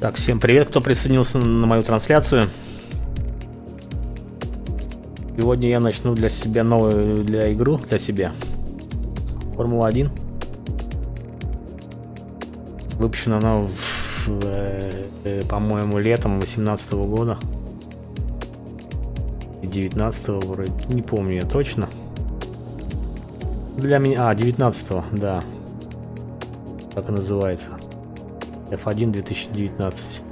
Так, всем привет, кто присоединился на мою трансляцию. Сегодня я начну для себя новую игру для себя. Формула-1. Выпущена она, по-моему, летом 2018 года. И 19-го вроде, не помню я точно. Для меня, 19-го, да. Так и называется. F1 2019.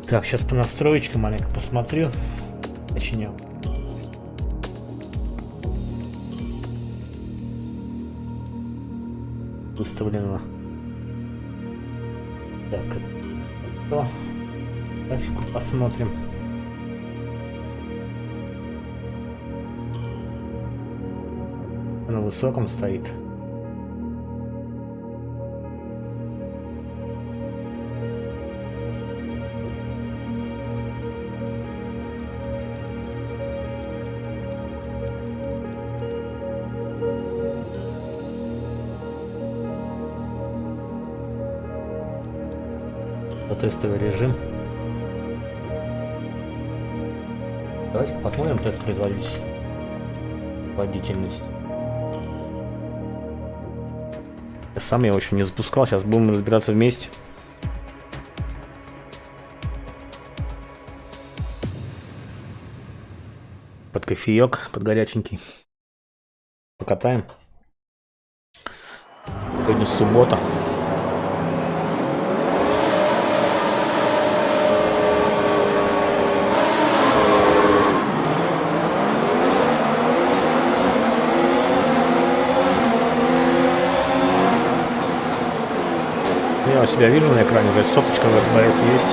Так, сейчас по настроечкам маленько посмотрю. Начнем. Выставлено. Так, это графику посмотрим. На высоком стоит. Тестовый режим. Давайте посмотрим тест производительности. Я сам его еще не запускал, сейчас будем разбираться вместе. Под кофеек, под горяченький. Покатаем. Сегодня суббота. Я себя вижу на экране, уже соточка в FPS есть.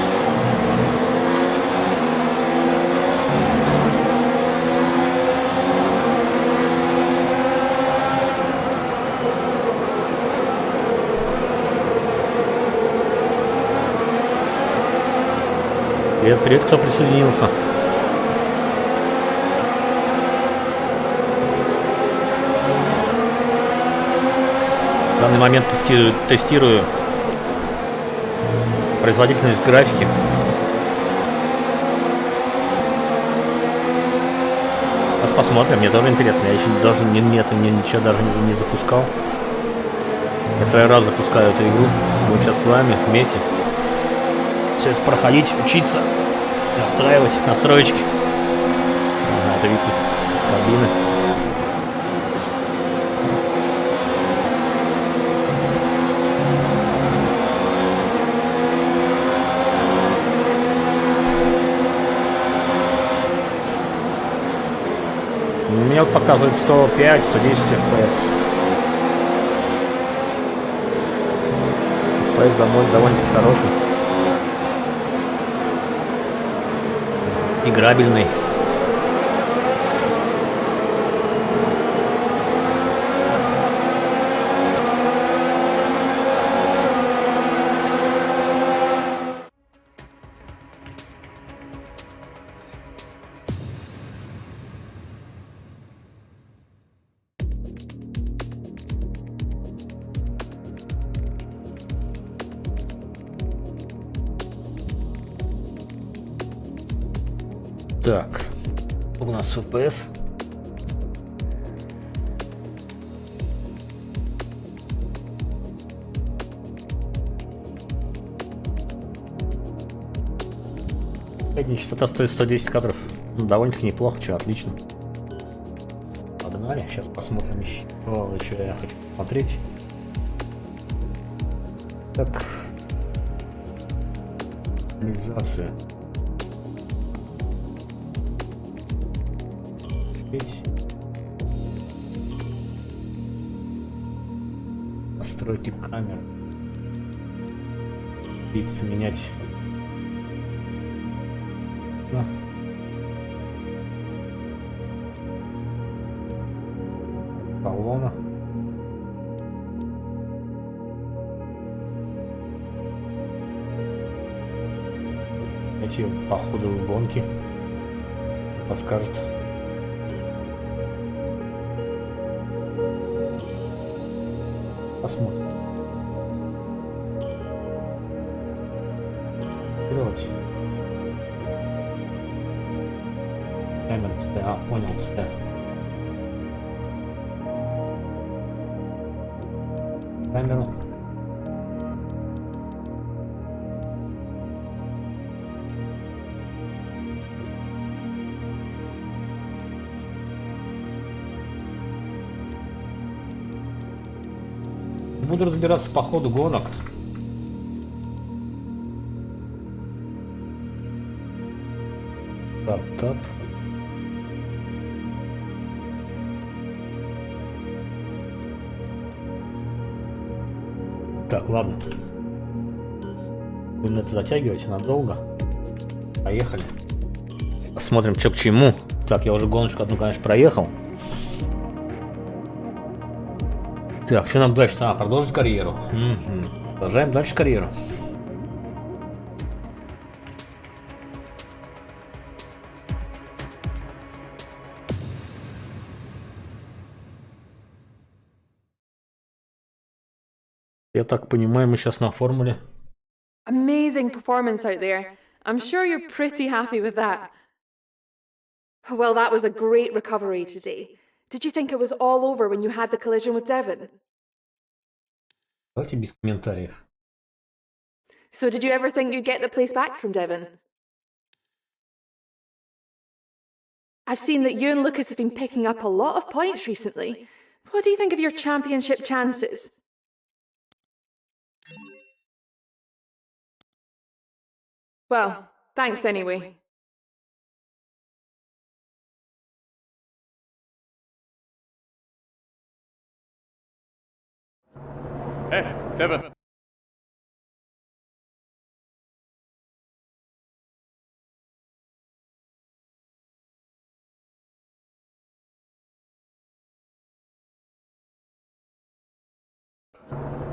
Привет, привет, кто присоединился. В данный момент тестирую производительность графики. Сейчас посмотрим, мне тоже интересно. Я еще даже ничего даже не запускал. Я второй раз запускаю эту игру. Будем сейчас с вами вместе все это проходить, учиться, настраивать настроечки. Ага, это вид из кабины. У меня показывает 105, 110 FPS. FPS довольно-таки хороший. Играбельный. Так, у нас FPS. Средняя частота стоит 110 кадров. Ну, довольно-таки неплохо, что, отлично. Погнали, сейчас посмотрим еще, что я хочу посмотреть. Так, реализация. Настройки камеры. Видите, менять. Да. Салона. Эти по ходу гонки подскажет. Посмотрим. делать? Камера C, понял, C. Камеру. Буду разбираться по ходу гонок. Тап-тап. Так, ладно. Будем это затягивать надолго. Поехали. Посмотрим, что к чему. Так, я уже гоночку одну, конечно, проехал. Так, что нам дальше? Продолжить карьеру. Угу. Продолжаем дальше карьеру. Я так понимаю, мы сейчас на формуле. Amazing performance out there. I'm sure you're pretty happy with that. Well, that was a great recovery today. Did you think it was all over when you had the collision with Devon? Давайте без комментариев. So did you ever think you'd get the place back from Devon? I've seen that you and Lucas have been picking up a lot of points recently. What do you think of your championship chances? Well, thanks anyway. Hey, Devon.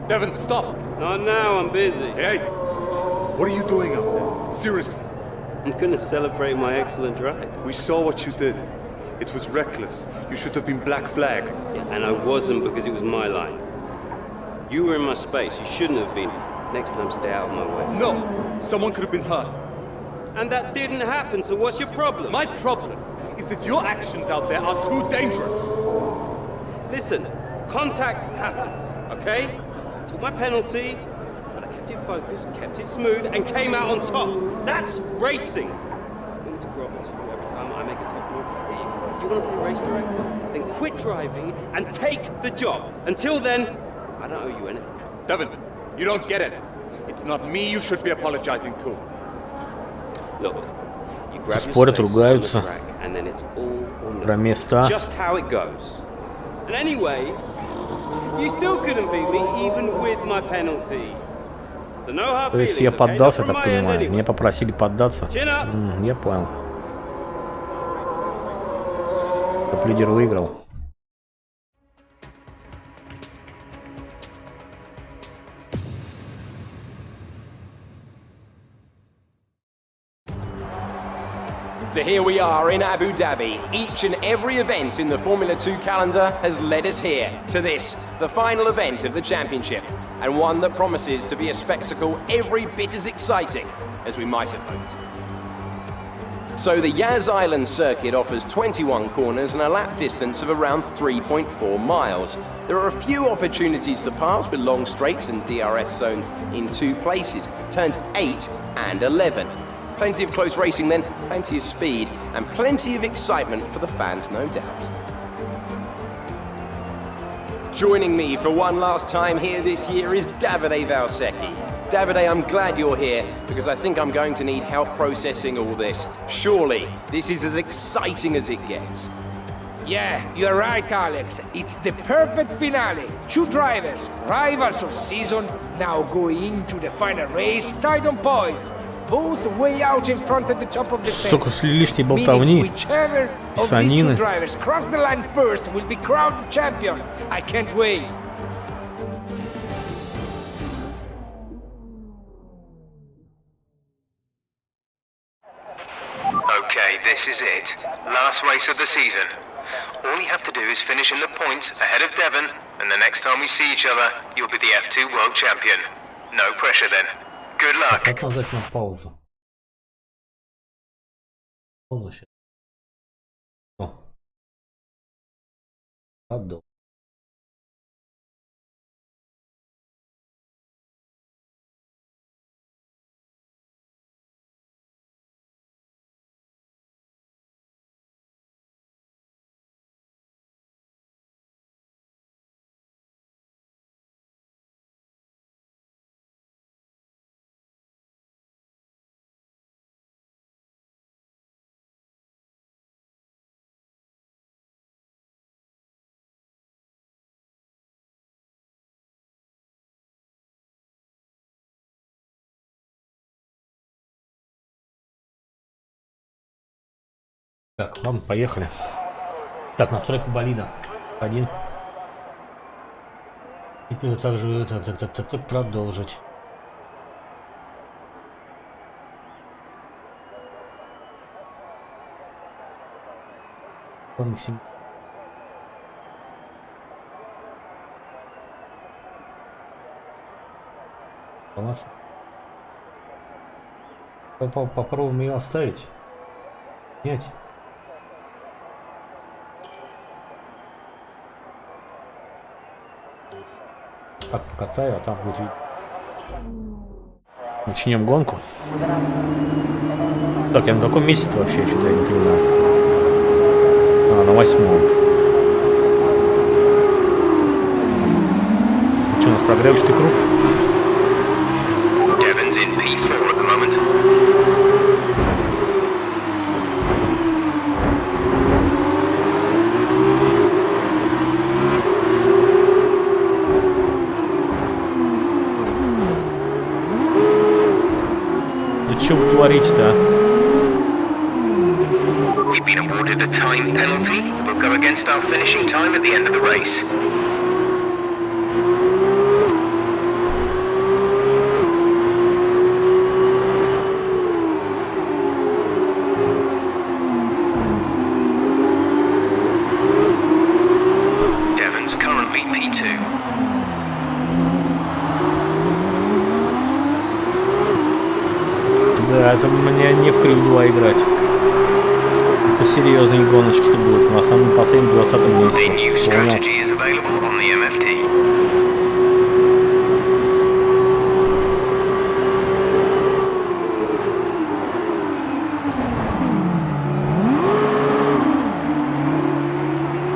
Devon, stop! Not now, I'm busy. Hey! What are you doing out there? Seriously? I'm gonna celebrate my excellent drive. We saw what you did. It was reckless. You should have been black flagged. Yeah, and I wasn't because it was my line. You were in my space, you shouldn't have been. Next time, stay out of my way. No! Someone could have been hurt. And that didn't happen, so what's your problem? My problem is that your actions out there are too dangerous. Listen, contact happens, okay? I took my penalty, but I kept it focused, kept it smooth, and came out on top. That's racing. I need to grovel to you every time I make a tough move. You want to play race director? Then quit driving and take the job. Until then, I don't owe you anything. Devon, you don't get it. It's not me you should be apologizing to. Look, you grab Спорят, your space ругаются on the track, and then it's all or про nothing. места. Just how it goes. And anyway, you still couldn't beat me even with my penalty. So no hard То есть feelings, я okay? поддался, Not так from my end понимаю. anyway. Меня попросили поддаться. Chin up. Я понял. Топ-лидер выиграл. So here we are in Abu Dhabi. Each and every event in the Formula 2 calendar has led us here, to this, the final event of the championship, and one that promises to be a spectacle every bit as exciting as we might have hoped. So the Yas Island circuit offers 21 corners and a lap distance of around 3.4 miles. There are a few opportunities to pass with long straights and DRS zones in 2 places, turns 8 and 11. Plenty of close racing then, plenty of speed, and plenty of excitement for the fans, no doubt. Joining me for one last time here this year is Davide Valsecchi. Davide, I'm glad you're here, because I think I'm going to need help processing all this. Surely, this is as exciting as it gets. Yeah, you're right, Alex. It's the perfect finale. 2 drivers, rivals of season, now going into the final race, tied on points. Both way out in front at the top of the Столько stand. лишней болтовни, Whichever of these писанины. 2 drivers cross the line first will be crowned champion. I can't wait. Okay, this is it. Last race of the season. All you have to do is finish in the points ahead of Devon, and the next time we see each other, you'll be the F2 World Champion. No pressure then. Good luck. Как нажать на паузу? Полностью. О. Отдал. Так, ладно, поехали. Так, настройка болида. Один. Теперь также так, продолжить. Максим. Попробуем ее оставить. Снять. Так, покатаю, а там будет видно. Начнем гонку. Так, я на каком месте-то вообще, что-то я не понимаю. А, на 8-м. Что у нас, прогревочный круг? Devon's in P4 at the moment. Да что вы творите-то, а? We've been awarded a time penalty that will go against our finishing time at the end of the race. Devon's currently P2. Да, это мне не в Крив 2 играть. Это серьезные гоночки-то будут. На самом последнем 20-м The месте. new strategy is available on the MFT.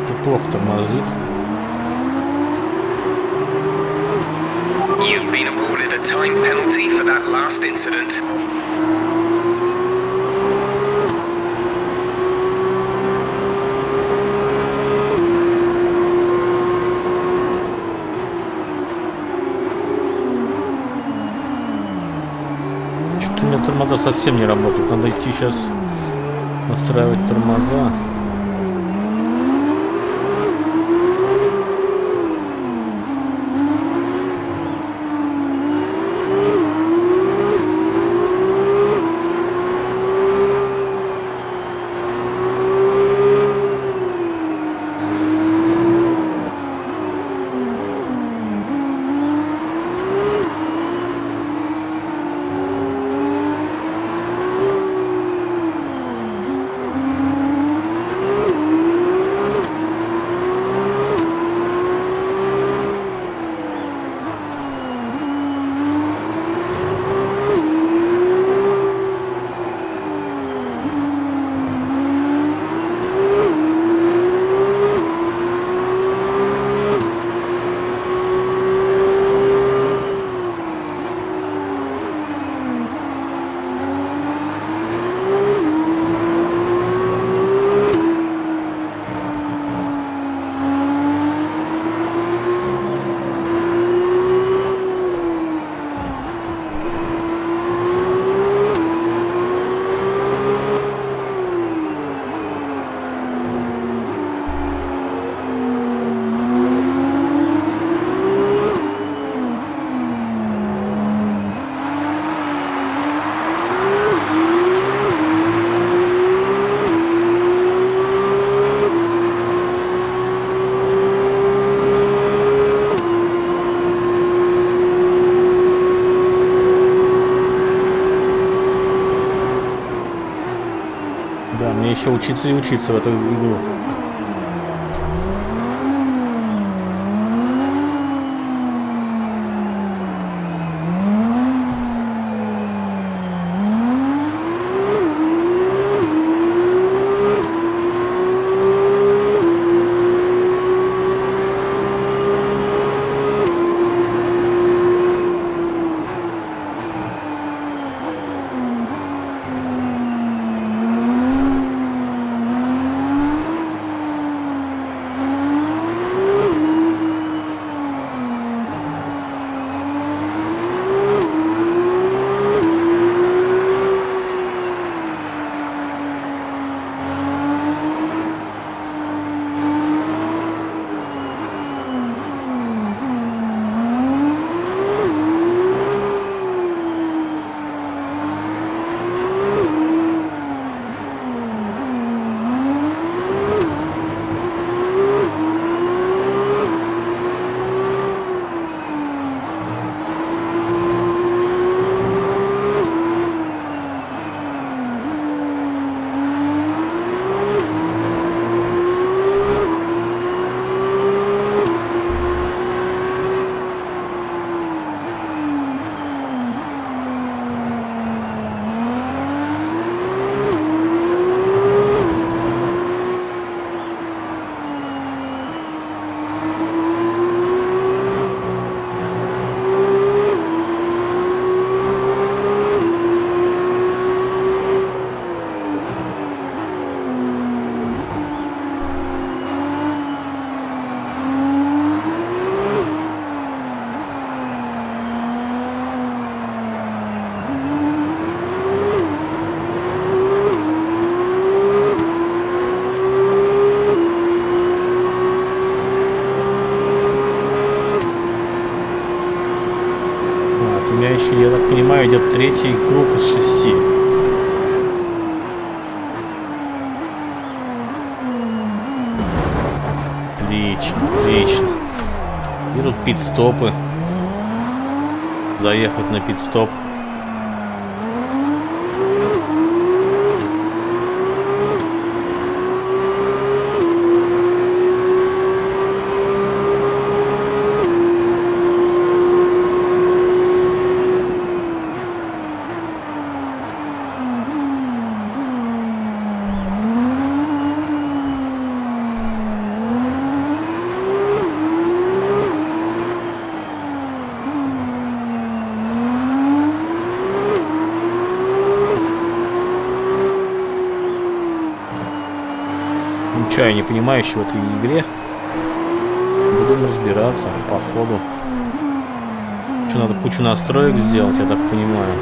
Это плохо тормозит. You've been awarded a time penalty for that last incident. Что-то у меня тормоза совсем не работают. Надо идти сейчас настраивать тормоза. Да, мне еще учиться и учиться в эту игру. Я так понимаю, идет третий круг из 6. Отлично, отлично. И тут пит-стопы. Заехать на пит-стоп. Я не понимающий в этой игре. Будем разбираться по ходу. Что, надо кучу настроек сделать, я так понимаю.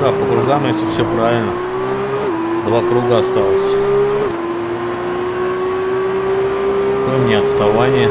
Да, по кругам, если все правильно. 2 круга осталось. Ну, не отставание.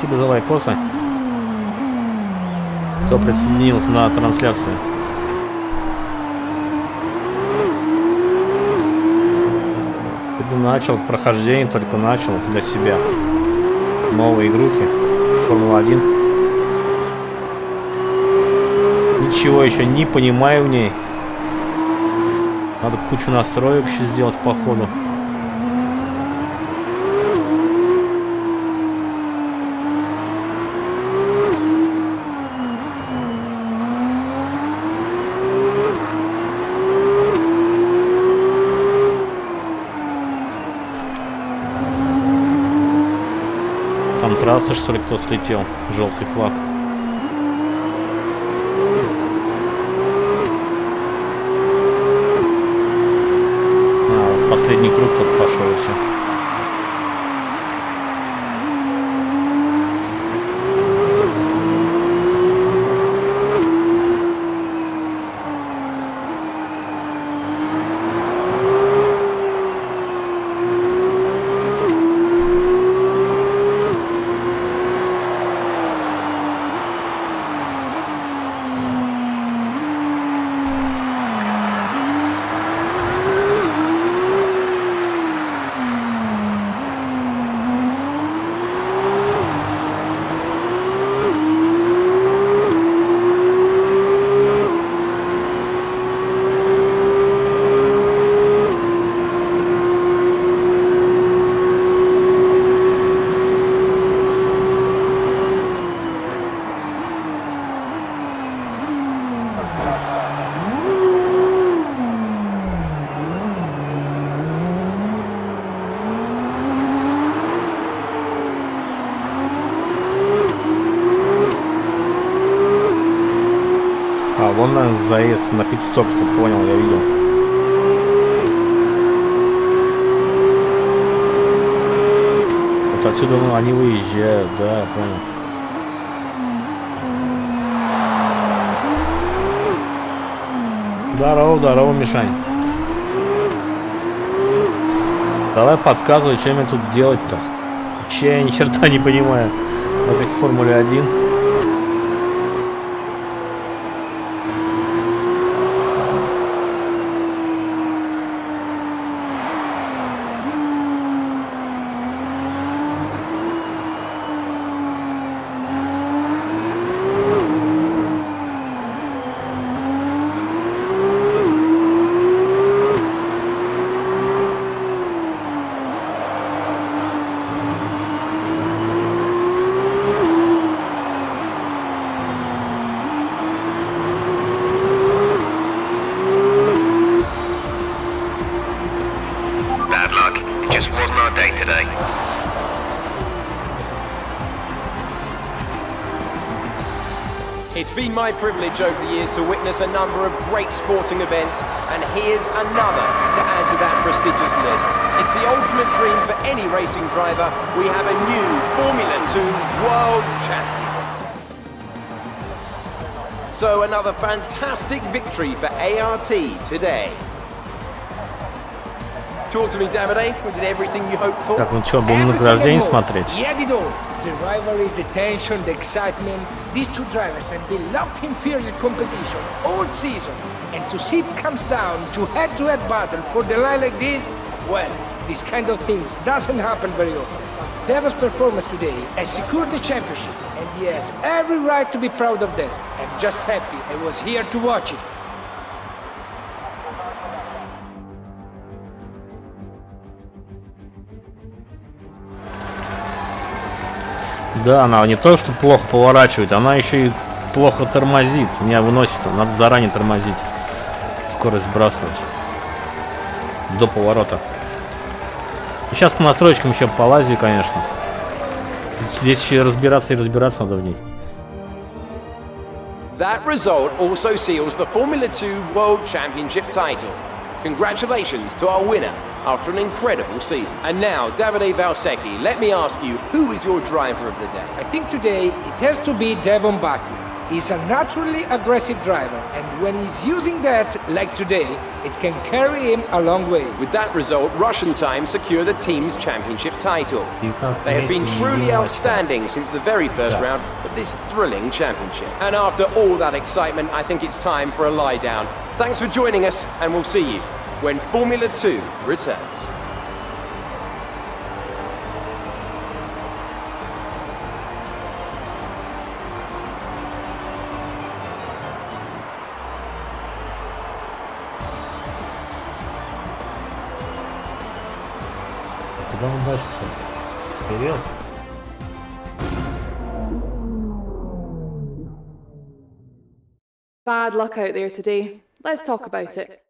Спасибо за лайкосы, кто присоединился на трансляцию. Начал прохождение, только начал для себя. Новые игрухи. Формула-1. Ничего еще не понимаю в ней. Надо кучу настроек еще сделать по ходу. Там трасса, что ли, кто слетел? Желтый флаг. Последний круг тут пошел и все. Вон, наверное, заезд на пит-стоп, ты понял, я видел. Вот отсюда они выезжают, да, я понял. Здорово, здорово, Мишань. Давай подсказывай, что мне тут делать-то. Вообще я ни черта не понимаю в этой Формуле 1. It's been my privilege over the years to witness a number of great sporting events, and here's another to add to that prestigious list. It's the ultimate dream for any racing driver. We have a new Formula 2 World Champion. So another fantastic victory for ART today. Talk to me, Davide. Was it everything you hoped for? Так, ну что, будем награждение смотреть? Yeah, did all. The rivalry, the tension, the excitement. These two drivers have been locked in fierce competition all season. And to see it comes down to head-to-head battle for the line like this, well, this kind of things doesn't happen very often. Deva's performance today has secured the championship, and he has every right to be proud of that. I'm just happy I was here to watch it. Да, она не то, что плохо поворачивает, она еще и плохо тормозит. Меня выносит, надо заранее тормозить. Скорость сбрасывать. До поворота. Сейчас по настройкам еще полазию, конечно. Здесь еще разбираться и разбираться надо в ней. That result also seals the Formula 2 World Championship title. Congratulations to our winner after an incredible season. And now, Davide Valsecchi, let me ask you, who is your driver of the day? I think today it has to be Devon Buckley. He's a naturally aggressive driver, and when he's using that, like today, it can carry him a long way. With that result, Russian Time secure the team's championship title. They have been truly outstanding since the very first round of this thrilling championship. And after all that excitement, I think it's time for a lie down. Thanks for joining us, and we'll see you when Formula 2 returns. Куда он дальше-то? Вперед. Bad luck out there today. Let's talk about it.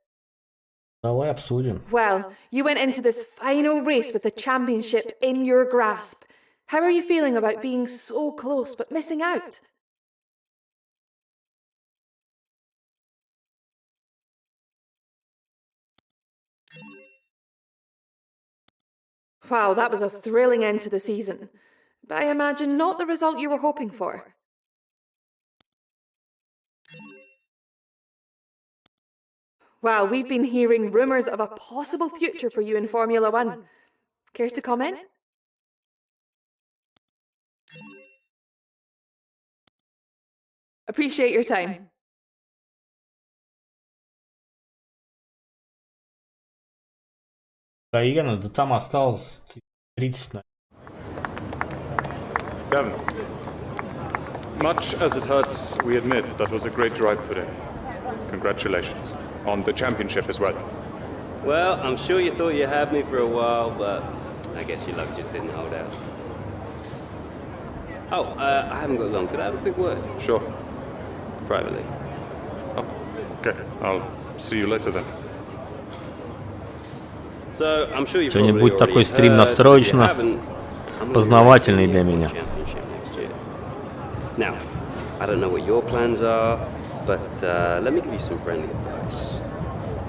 Давай обсудим. Well, you went into this final race with the championship in your grasp. How are you feeling about being so close but missing out? Wow, that was a thrilling end to the season. But I imagine not the result you were hoping for. Well, we've been hearing rumours of a possible future for you in Formula 1. Care to comment? Appreciate your time. Гаена, да там осталось 30. Devin, much as it hurts, we admit that was a great drive today. Congratulations. On the championship as well. Well, I'm sure you thought you had me for a while, but I guess your luck just didn't hold out. Oh, I haven't got long. Could I have a quick word? Sure. Privately. Oh, okay. I'll see you later then. So, I'm sure you've Сегодня probably будет такой already стрим heard, настроечно but if you haven't, I'm gonna be познавательный racing для the меня. F1 Championship next year. Now, I don't know what your plans are, but let me give you some friendly advice.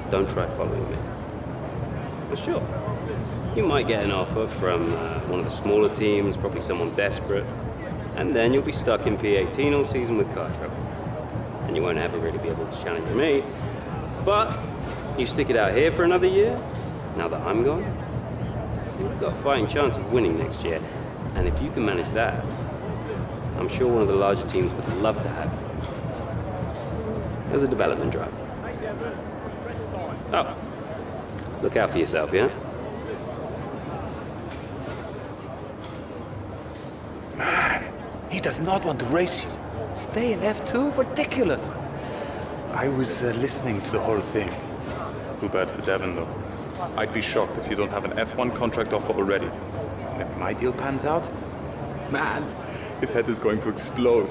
Don't try following me. For sure. You might get an offer from one of the smaller teams, probably someone desperate, and then you'll be stuck in P18 all season with car trouble. And you won't ever really be able to challenge me. But you stick it out here for another year, now that I'm gone, you've got a fighting chance of winning next year. And if you can manage that, I'm sure one of the larger teams would love to have you as a development driver. Oh, look out for yourself, yeah? Man, he does not want to race you. Stay in F2? Ridiculous. I was listening to the whole thing. Too bad for Devin, though. I'd be shocked if you don't have an F1 contract offer already. And if my deal pans out, man, his head is going to explode.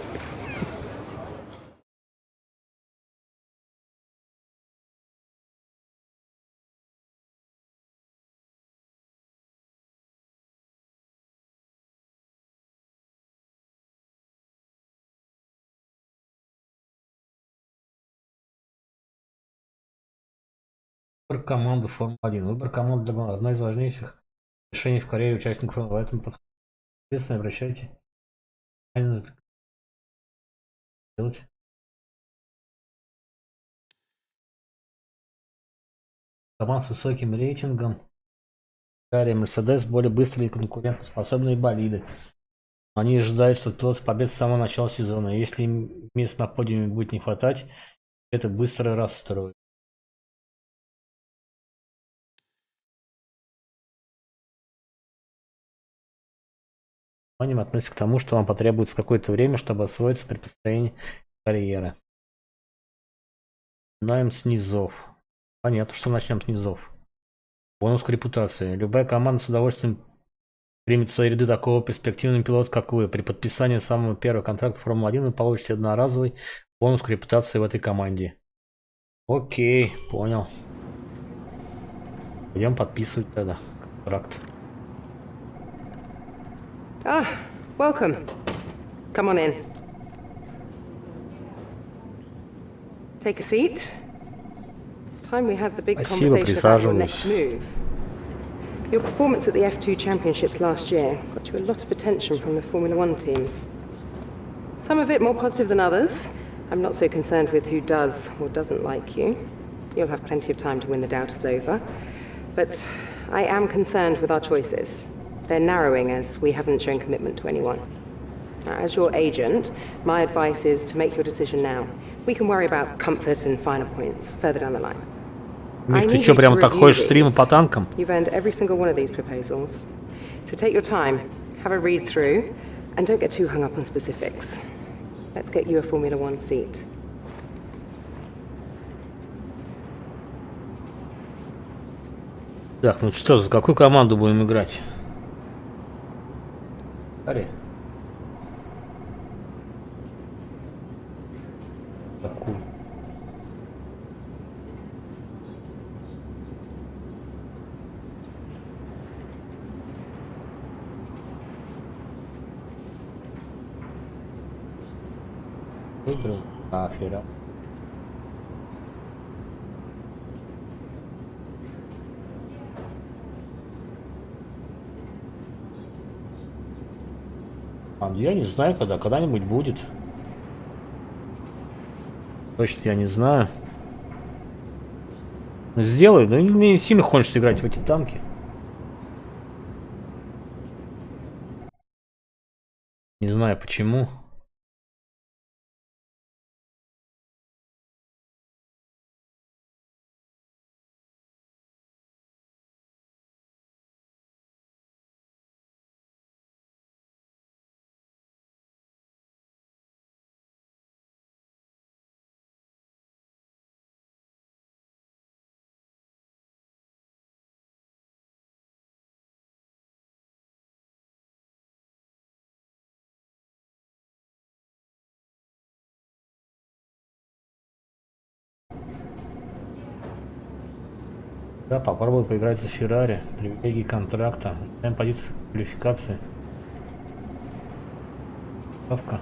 Выбор команды Формулы-1. Выбор команды для одно из важнейших решений в карьере участников Формулы. Поэтому соответственно обращайте внимание делать. Команд с высоким рейтингом. Ferrari, Mercedes более быстрые и конкурентоспособные болиды. Они ожидают, что пилот побед с самого начала сезона. Если им мест на подиуме будет не хватать, это быстро расстроит. Внимание относится к тому, что вам потребуется какое-то время, чтобы освоиться при построении карьеры. Начинаем с низов. Понятно, что начнем с низов. Бонус к репутации. Любая команда с удовольствием примет в свои ряды такого перспективного пилота, как вы. При подписании самого первого контракта Формулы-1 вы получите одноразовый бонус к репутации в этой команде. Окей, понял. Пойдем подписывать тогда контракт. Ah, welcome. Come on in. Take a seat. It's time we had the big Спасибо, conversation about your присаживаюсь. next move. Your performance at the F2 Championships last year got you a lot of attention from the Formula 1 teams. Some a bit more positive than others. I'm not so concerned with who does or doesn't like you. You'll have plenty of time to win the doubters over. But I am concerned with our choices. They're narrowing as we haven't shown commitment to anyone. Now, as your agent, my advice is to make your decision now. We can worry about comfort and finer points further down the line. Мих, ты чё, прям так ходишь стримы по танкам? You've earned every single one of these proposals. So take your time, have a read through, and don't get too hung up on specifics. Let's get you a Formula One seat. Так, ну что, за какую команду будем играть? Ари. Какую? Выбрал афера. Я не знаю, когда-нибудь будет. Точно я не знаю. Сделаю, но мне не сильно хочется играть в эти танки. Не знаю почему. Да, попробую поиграть за Феррари. Привилегии контракта. Даем позицию квалификации. Ставка.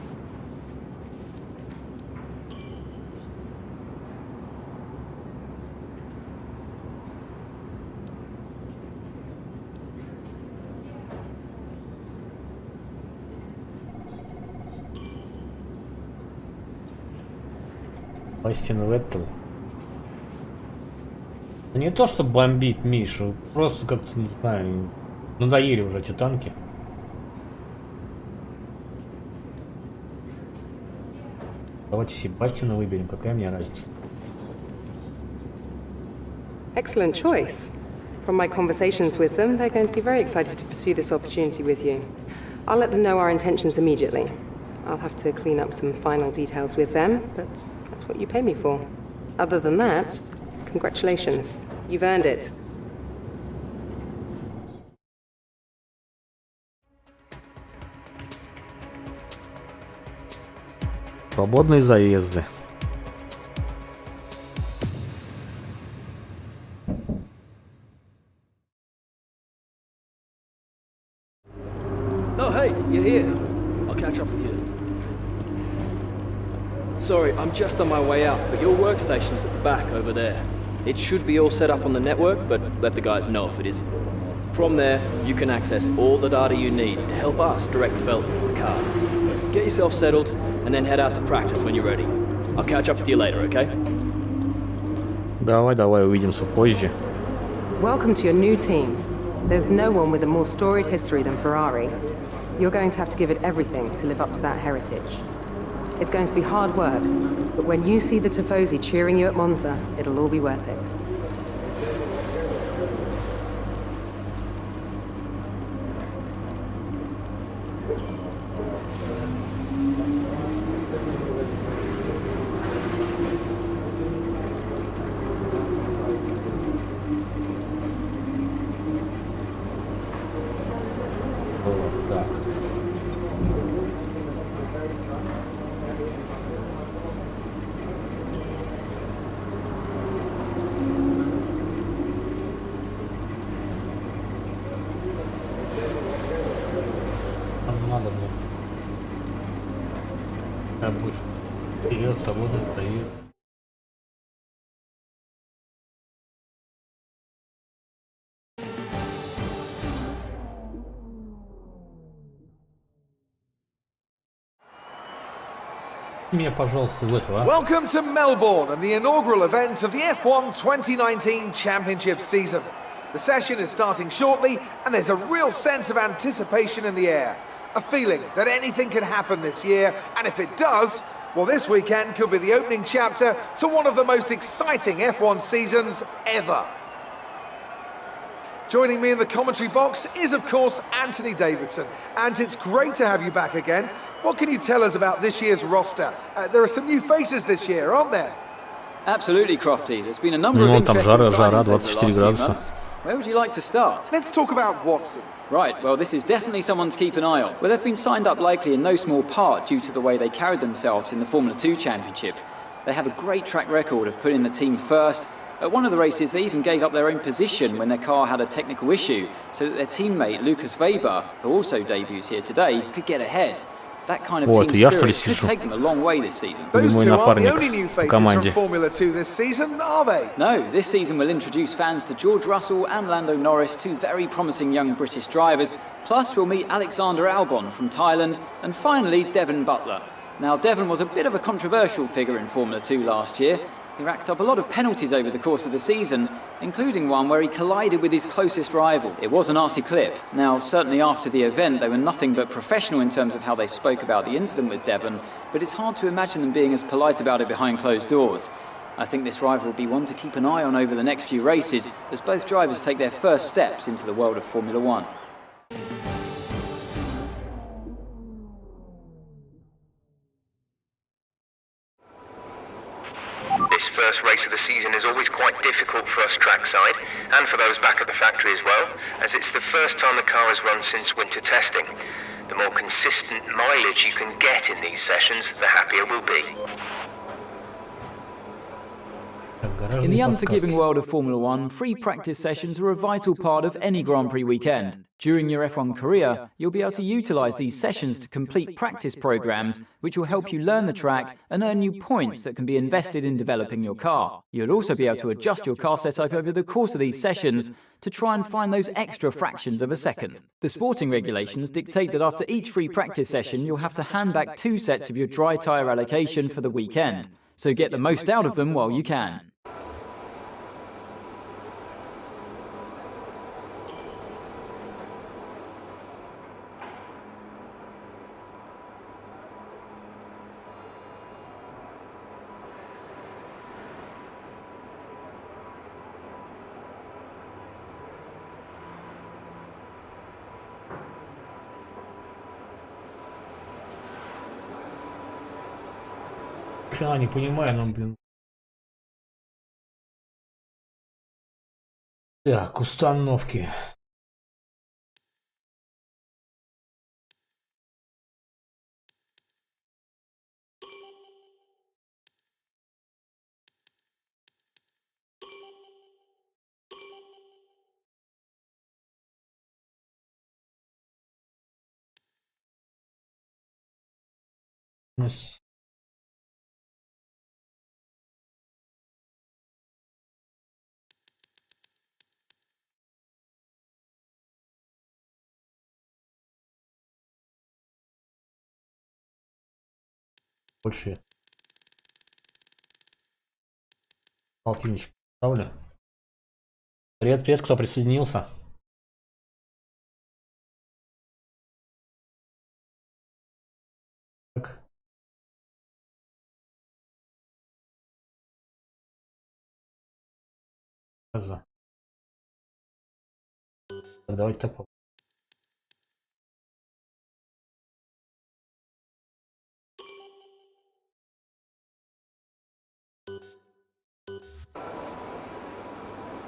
Бастин Веттел. Не то, что бомбить Мишу, просто как-то, не знаю, надоели уже эти танки. Давайте Себастьяна выберем, какая мне разница. Excellent choice. From my conversations with them, they're going to be very excited to pursue this opportunity with you. I'll let them know our intentions immediately. I'll have to clean up some final details with them, but that's what you pay me for. Other than that, congratulations. You've earned it. Свободные заезды. Oh, hey, you're here. I'll catch up with you. Sorry, I'm just on my way out, but your workstation's at the back over there. It should be all set up on the network, but let the guys know if it isn't. From there, you can access all the data you need to help us direct development of the car. Get yourself settled, and then head out to practice when you're ready. I'll catch up with you later, okay? Давай, увидимся позже. Welcome to your new team. There's no one with a more storied history than Ferrari. You're going to have to give it everything to live up to that heritage. It's going to be hard work, but when you see the Tifosi cheering you at Monza, it'll all be worth it. Надо мне. Так будешь. Вперед, свободно, вперед. Меня, пожалуйста, в эту, а? Welcome to Melbourne and the inaugural event of the F1 2019 Championship season. The session is starting shortly and there's a real sense of anticipation in the air. A feeling that anything can happen this year, and if it does, well, this weekend could be the opening chapter to one of the most exciting F1 seasons ever. Joining me in the commentary box is, of course, Anthony Davidson. And it's great to have you back again. What can you tell us about this year's roster? There are some new faces this year, aren't there? Absolutely, Crofty. There's been a number of Ну, там interesting жара, signings over the 24 last few градуса. months. Where would you like to start? Let's talk about Watson. Right, well, this is definitely someone to keep an eye on. Well, they've been signed up likely in no small part due to the way they carried themselves in the Formula 2 Championship. They have a great track record of putting the team first. At one of the races, they even gave up their own position when their car had a technical issue, so that their teammate, Lucas Weber, who also debuts here today, could get ahead. That kind of team spirit could take them a long way this season. Those two aren't the only new faces from Formula 2 this season, are they? No, this season will introduce fans to George Russell and Lando Norris, two very promising young British drivers. Plus, we'll meet Alexander Albon from Thailand, and finally, Devon Butler. Now, Devon was a bit of a controversial figure in Formula 2 last year. He racked up a lot of penalties over the course of the season, including one where he collided with his closest rival. It was a nasty clip. Now, certainly after the event, they were nothing but professional in terms of how they spoke about the incident with Devon, but it's hard to imagine them being as polite about it behind closed doors. I think this rival will be one to keep an eye on over the next few races, as both drivers take their first steps into the world of Formula 1. This first race of the season is always quite difficult for us trackside, and for those back at the factory as well, as it's the first time the car has run since winter testing. The more consistent mileage you can get in these sessions, the happier we'll be. In the unforgiving world of Formula 1, free practice sessions are a vital part of any Grand Prix weekend. During your F1 career, you'll be able to utilise these sessions to complete practice programmes, which will help you learn the track and earn you points that can be invested in developing your car. You'll also be able to adjust your car setup over the course of these sessions to try and find those extra fractions of a second. The sporting regulations dictate that after each free practice session, you'll have to hand back 2 sets of your dry tyre allocation for the weekend. So get the most out of them while you can. Я не понимаю, но, блин. Так, установки. Больше полтинничек ставлю. Привет, привет, кто присоединился. Так. Давайте так попробуем.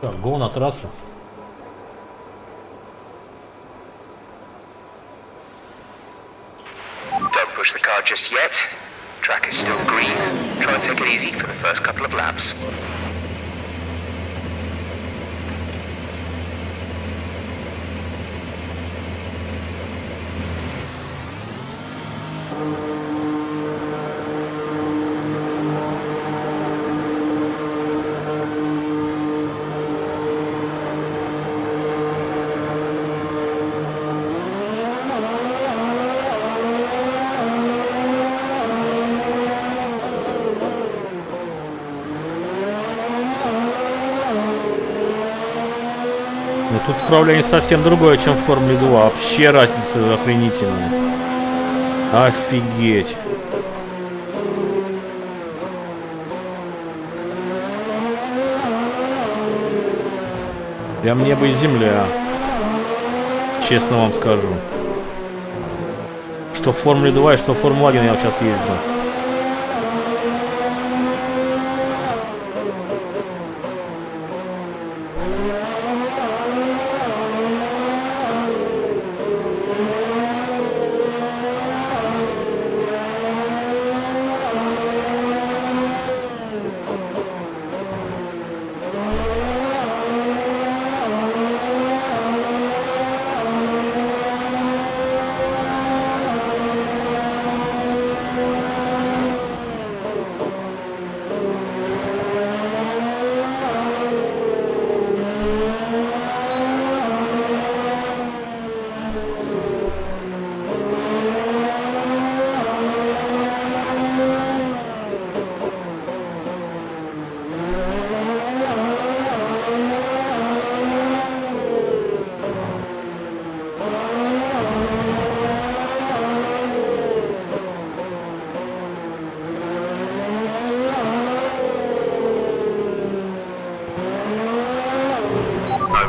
Так, го на трассу. Don't push the car just yet. Track is still green. Try and take it easy for the first couple of laps. управление совсем другое, чем в Формуле 2. Вообще разница охренительная. Офигеть. Прям небо и земля. Честно вам скажу. Что в Формуле 2 и что в Формуле 1 я сейчас езжу.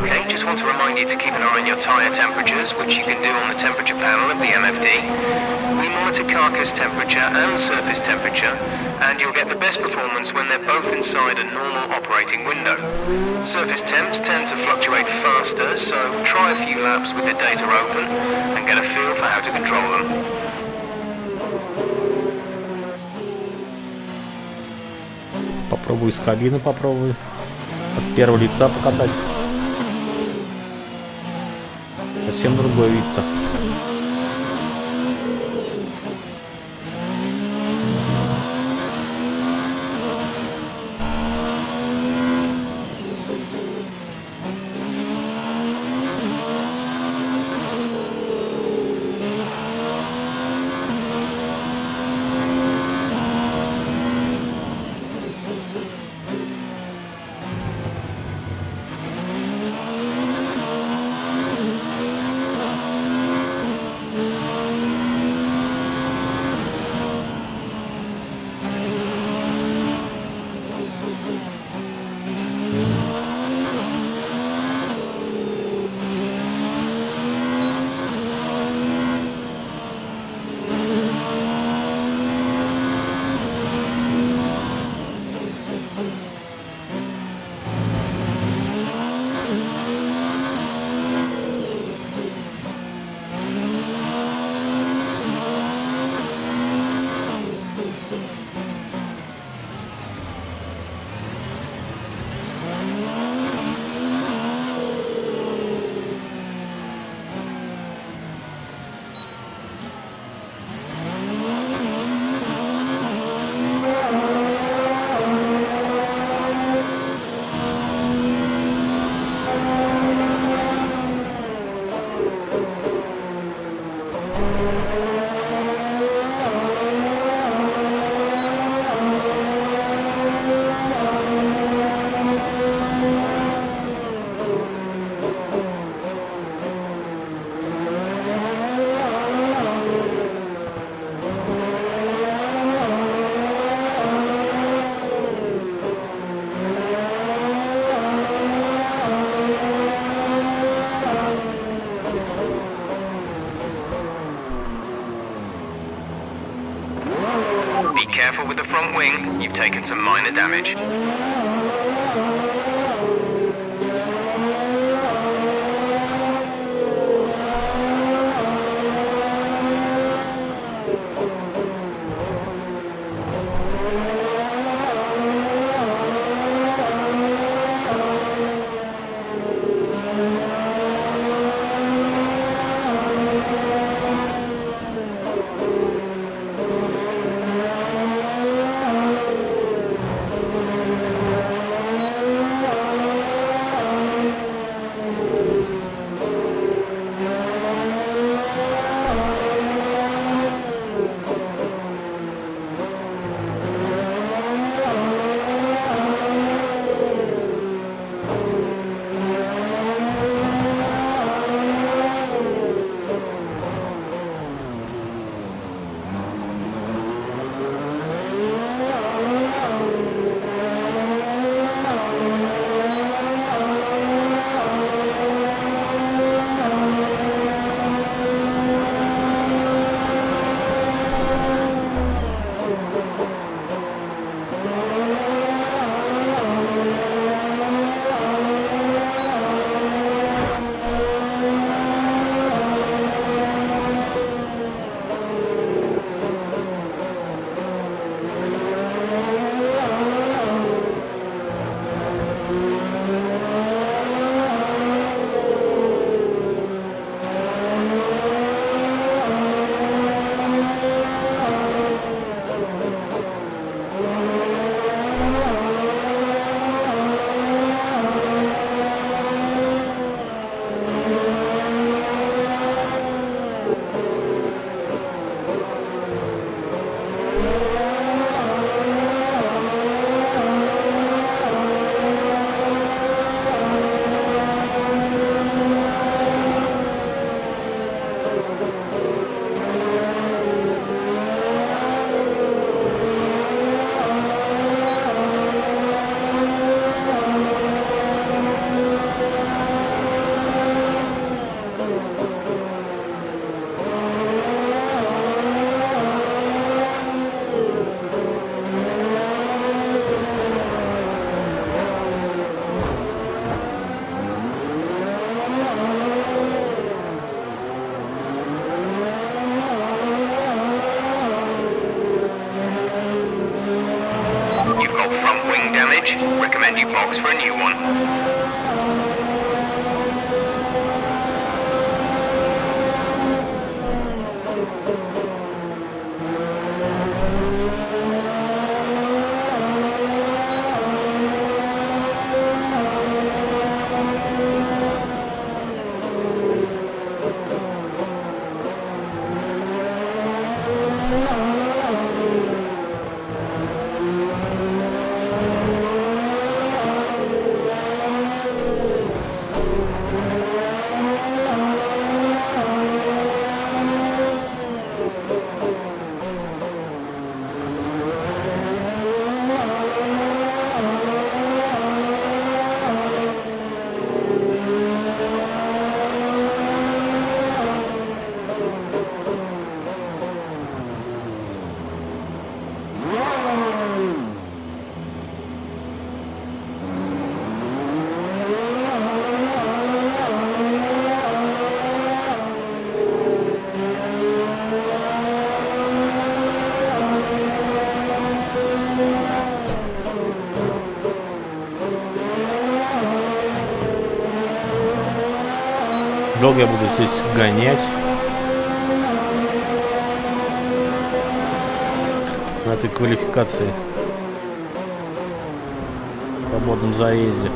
Okay, just want to remind you to keep an eye on your tyre temperatures, which you can do on the temperature panel of the MFD. We monitor carcass temperature and surface temperature, and you'll get the best performance when they're both inside a normal operating window. Surface temps tend to fluctuate faster, so try a few laps with the data open and get a feel for how to control them. Попробую из кабины, попробую. От первого лица покатать. Совсем другой вид-то. Be careful with the front wing, you've taken some minor damage. box for a new one. Долго я буду здесь гонять на этой квалификации в свободном заезде.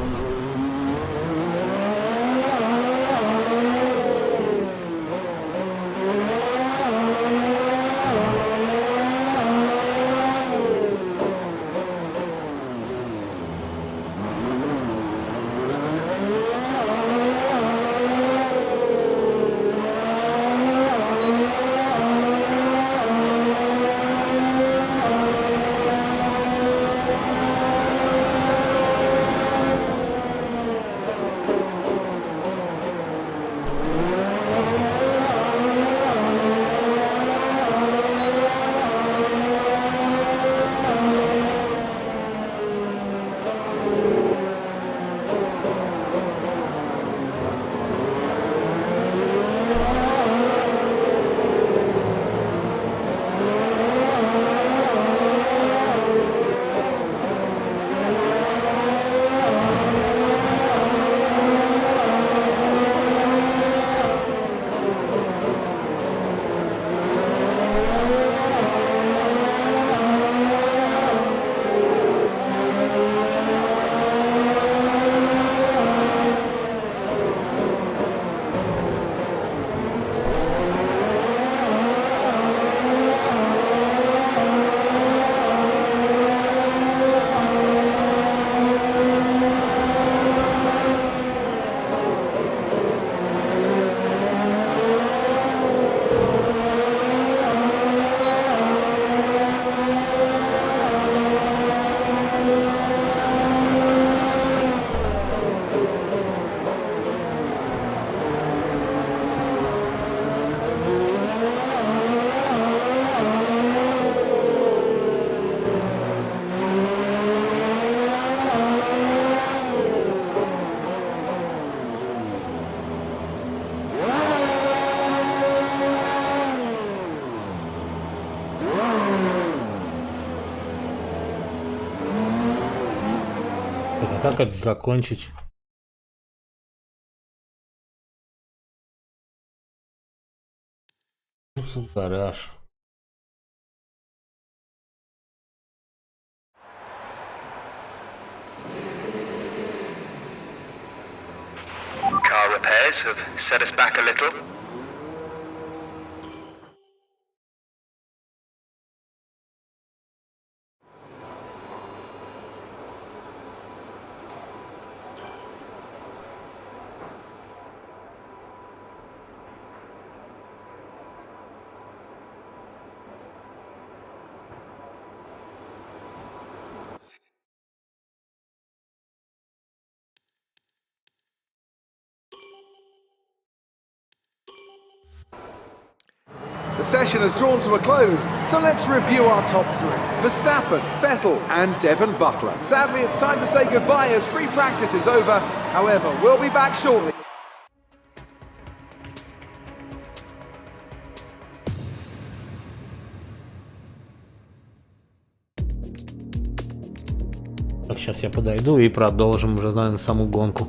Как это закончить? Гараж. Car repairs have set us back a little. The session has drawn to a close, so let's review our top three. Verstappen, Vettel and Devon Butler. Sadly, it's time to say goodbye as free practice is over. However, we'll be back shortly. Так, сейчас я подойду и продолжим уже, наверное, саму гонку.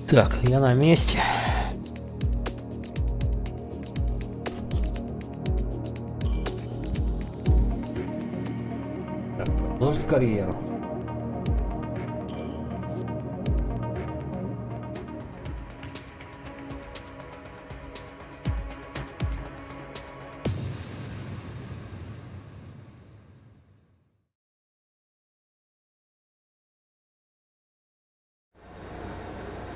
Так, я на месте. Так, продолжить карьеру.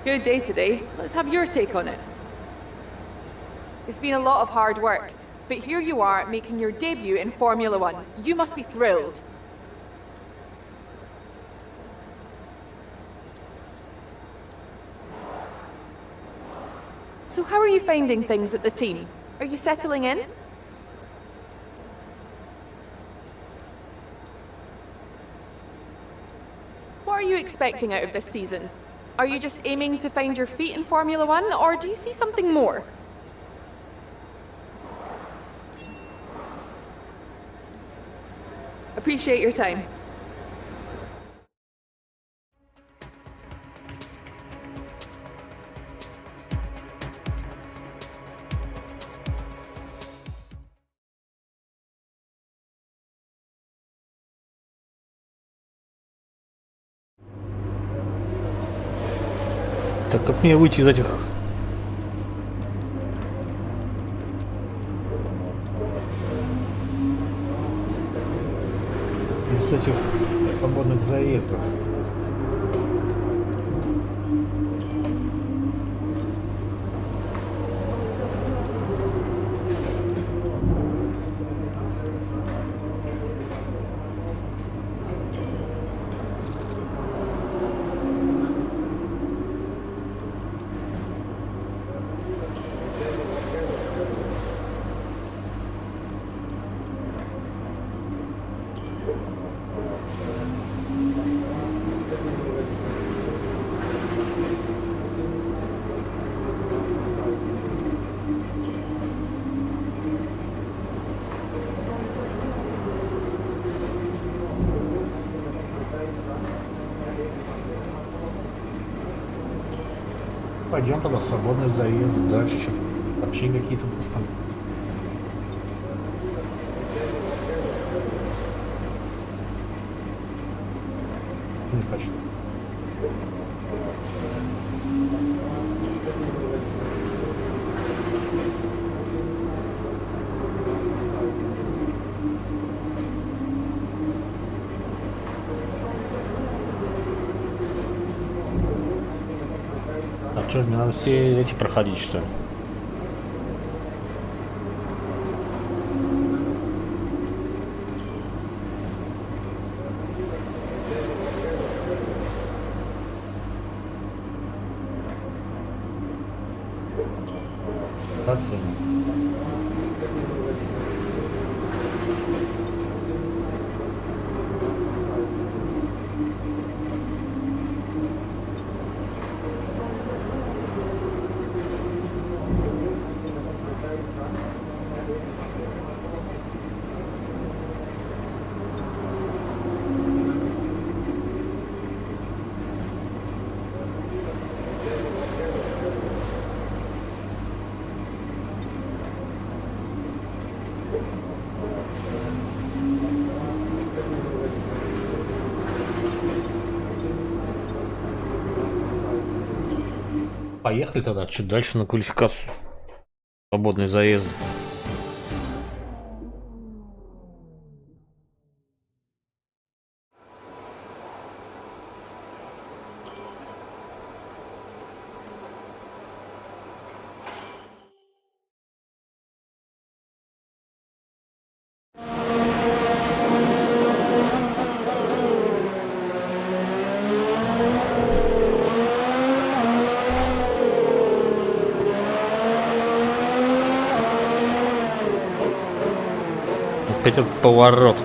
Good day today. Let's have your take on it. It's been a lot of hard work, but here you are making your debut in Formula One. You must be thrilled. So how are you finding things at the team? Are you settling in? What are you expecting out of this season? Are you just aiming to find your feet in Formula One, or do you see something more? Appreciate your time. Так, как мне выйти из этих... Из этих свободных заездов? Пойдем тогда, свободный заезд, дальше что? Вообще какие-то просто. Не хочу. А что ж, мне надо все эти проходить, что ли? Поехали тогда чуть дальше на квалификацию. Свободный заезд. Этот поворот.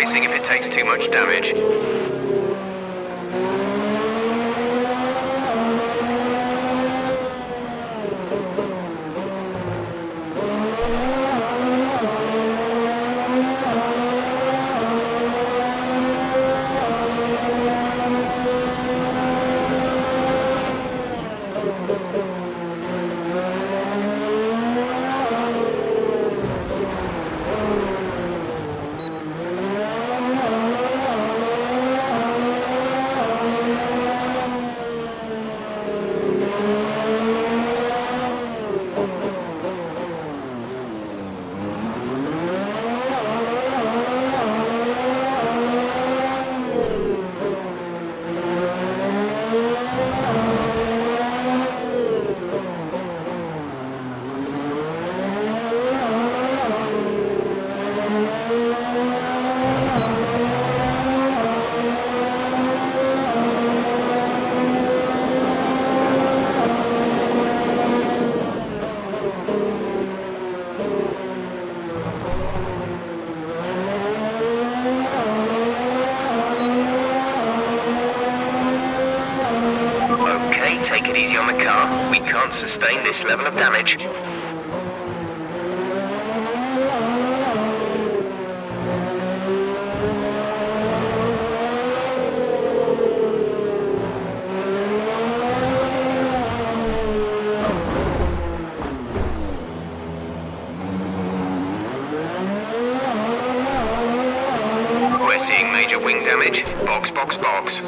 replacing if it takes too much damage. Take it easy on the car. We can't sustain this level of damage. damage. Box, box, box.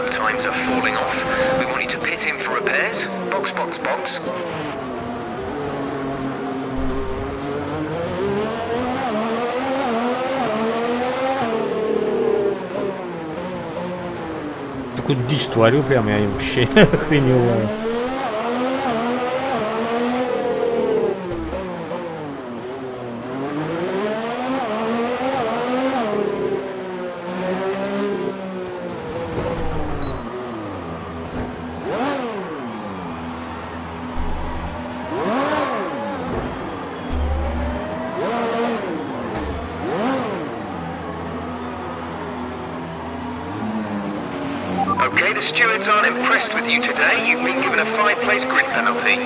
Times are falling off. We want you to pit in for repairs. Box, box, box. Такую дичь творю прям, я вообще охреневаю. Okay, the stewards aren't impressed with you today. You've been given a 5-place grid penalty.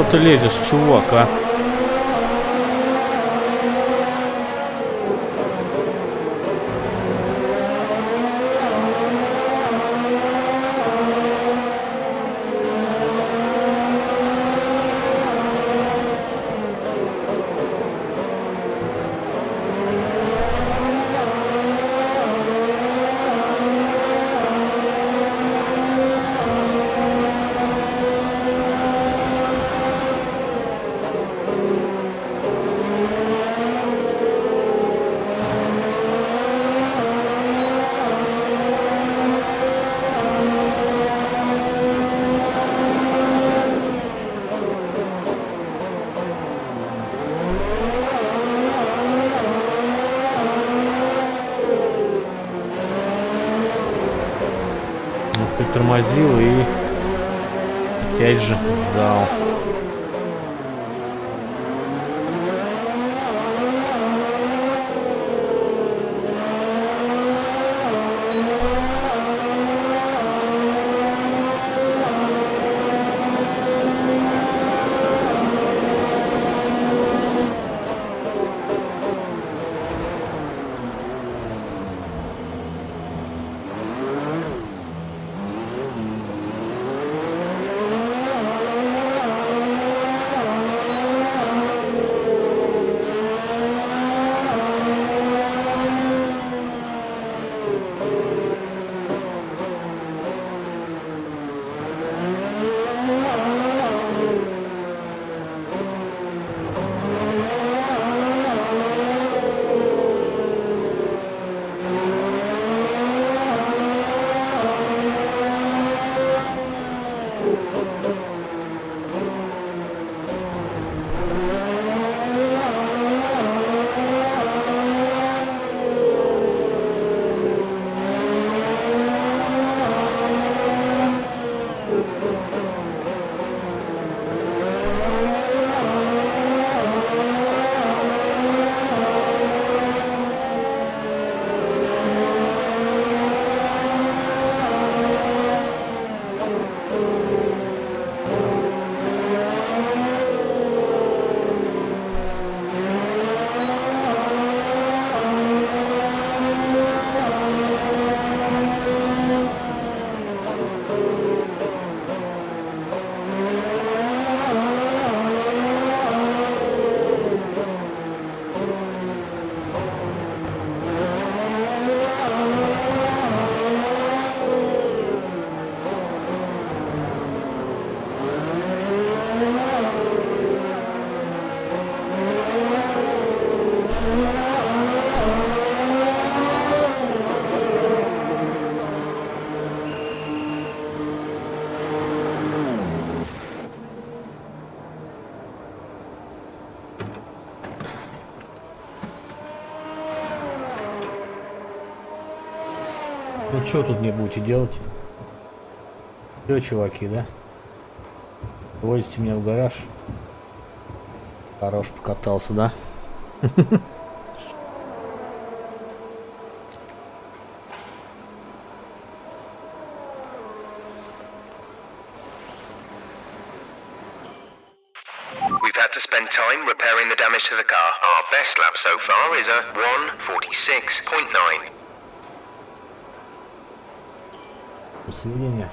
Что ты лезешь, чувак, а? Притормозил и опять же сдал. Ну что тут мне будете делать? Все, чуваки, да? Возите меня в гараж. Хорош покатался, да? We've had to spend time repairing the damage to the car. Our best lap so far is a 1:46.9. Сведения.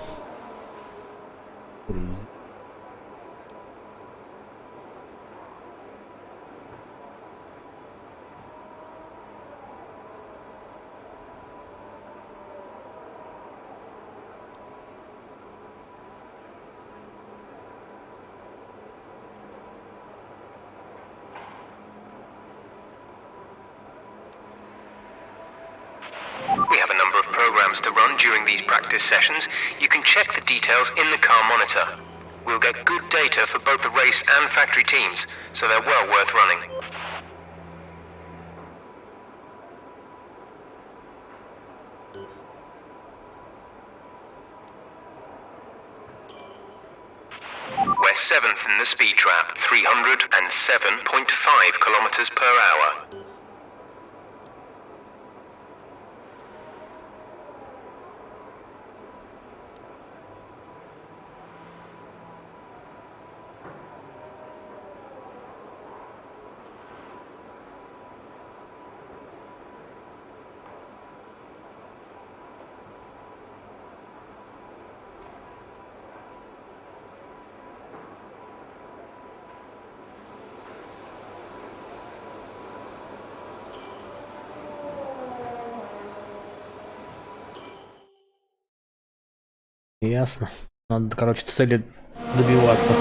To run during these practice sessions, you can check the details in the car monitor. We'll get good data for both the race and factory teams, so they're well worth running. We're 7th in the speed trap, 307.5 kilometers per hour. Ясно. Надо, короче, цели добиваться.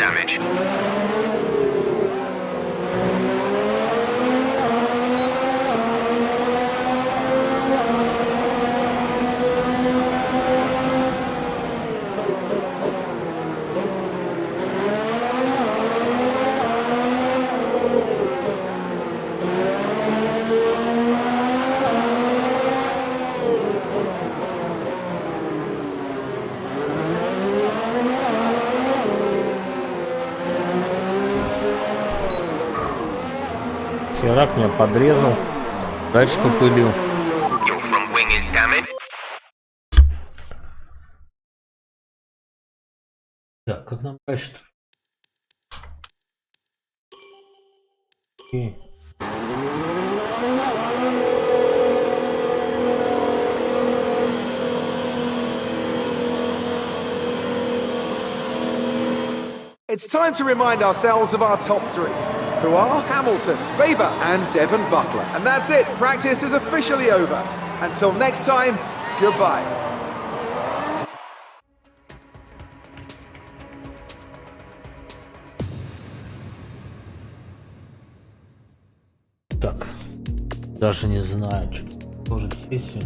damage. Рак меня подрезал, дальше попылил. Так, как нам дальше-то? Окей. It's time to remind ourselves of our top three, who are Hamilton, Weber and Devon Butler. And that's it, practice is officially over. Until next time, goodbye. Так, даже не знаю, что тоже сессию.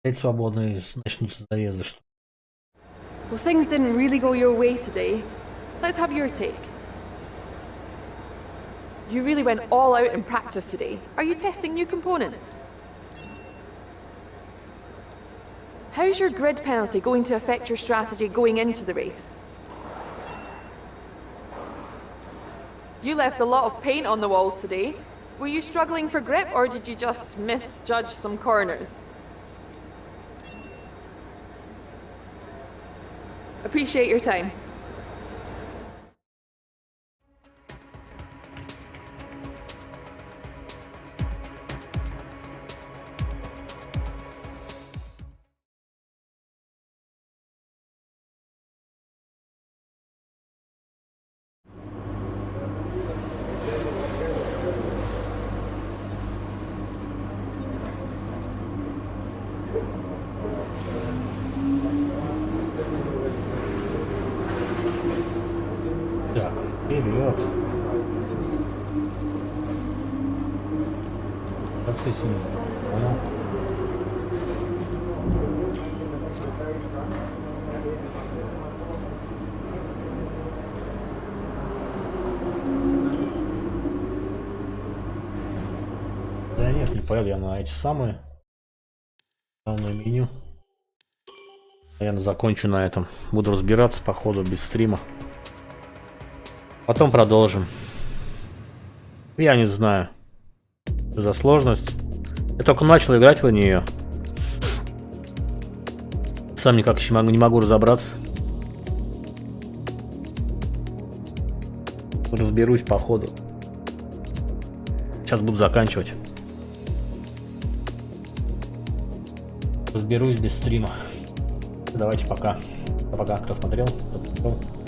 Опять свободные начнутся заезды, что. Well, things didn't really go your way today. Let's have your take. You really went all out in practice today. Are you testing new components? How's your grid penalty going to affect your strategy going into the race? You left a lot of paint on the walls today. Were you struggling for grip or did you just misjudge some corners? Appreciate your time. Так, вперед. Процессор. Понял. Да нет, не поеду я на эти самые. Главное меню. Наверное, закончу на этом. Буду разбираться по ходу без стрима. Потом продолжим. Я не знаю, что за сложность. Я только начал играть в нее. Сам никак еще не могу разобраться. Разберусь по ходу. Сейчас буду заканчивать. Разберусь без стрима. Давайте пока. Пока, кто смотрел, кто посмотрел.